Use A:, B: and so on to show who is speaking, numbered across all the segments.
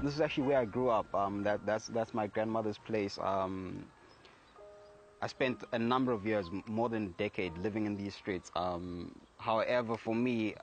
A: This is actually where I grew up. That's my grandmother's place. I spent a number of years, more than a decade, living in these streets. However, for me,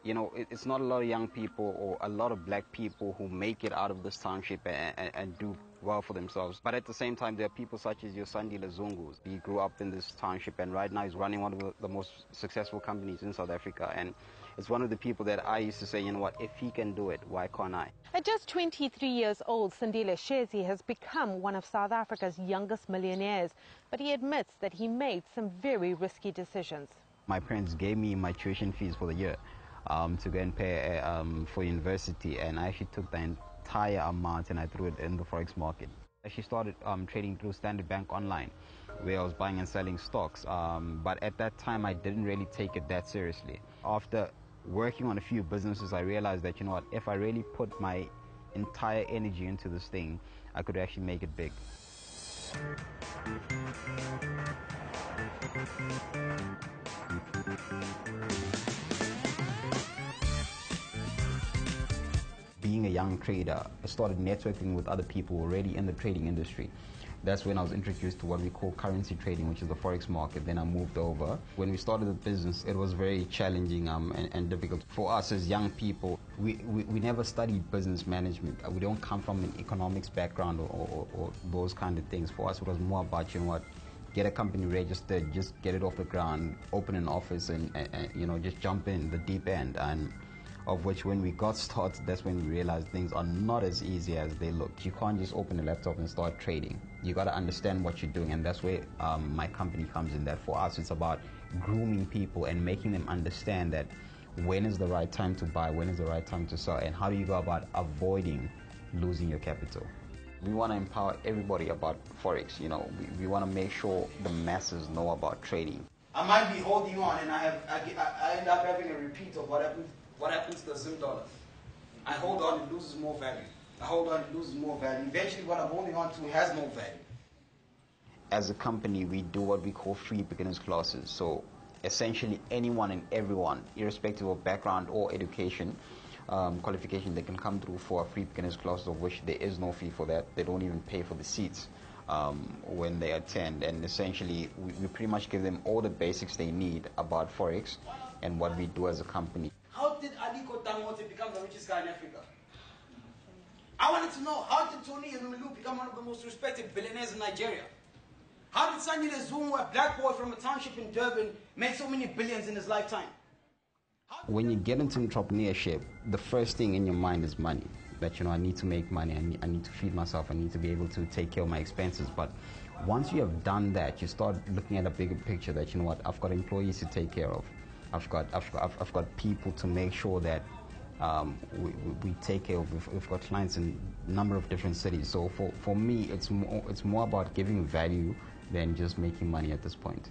A: it's not a lot of young people or a lot of black people who make it out of this township and do well for themselves. But at the same time, there are people such as your Sandile Zungus. He grew up in this township, and right now he's running one of the most successful companies in South Africa. And it's one of the people that I used to say, you know what, if he can do it, why can't I?
B: At just 23 years old, Sandile shares he has become one of South Africa's youngest millionaires. But he admits that he made some very risky decisions.
A: My parents gave me my tuition fees for the year to go and pay for university, and I actually took the entire amount and I threw it in the forex market. I actually started trading through Standard Bank online, where I was buying and selling stocks. But at that time, I didn't really take it that seriously. After working on a few businesses, I realized that, you know what, if I really put my entire energy into this thing, I could actually make it big. Being a young trader, I started networking with other people already in the trading industry. That's when I was introduced to what we call currency trading, which is the forex market. Then I moved over. When we started the business, it was very challenging and difficult. For us as young people, we never studied business management. We don't come from an economics background or those kind of things. For us, it was more about, you know what, get a company registered, just get it off the ground, open an office, and just jump in the deep end. And of which, when we got started, that's when we realized things are not as easy as they look. You can't just open a laptop and start trading. You got to understand what you're doing, and that's where my company comes in. That for us, it's about grooming people and making them understand that when is the right time to buy, when is the right time to sell, and how do you go about avoiding losing your capital. We want to empower everybody about forex. We want to make sure the masses know about trading.
C: I might be holding on, and I end up having a repeat of what happens to the Zim dollar. I hold on, it loses more value. I hold on, it loses more value. Eventually, what I'm holding on to has no value.
A: As a company, we do what we call free beginners classes. So essentially, anyone and everyone, irrespective of background or education, qualification, they can come through for a free beginners class, of which there is no fee for that. They don't even pay for the seats when they attend. And essentially, we pretty much give them all the basics they need about forex and what we do as a company.
C: How did Aliko Dangote become the richest guy in Africa? I wanted to know, how did Tony Elumelu become one of the most respected billionaires in Nigeria? How did Sandile Zungu, a black boy from a township in Durban, make so many billions in his lifetime?
A: When you get into entrepreneurship, the first thing in your mind is money. That, I need to make money, I need to feed myself, I need to be able to take care of my expenses. But once you have done that, you start looking at a bigger picture that, you know what, I've got employees to take care of. I've got people to make sure that we take care of. We've got clients in a number of different cities. So for me, it's more about giving value than just making money at this point.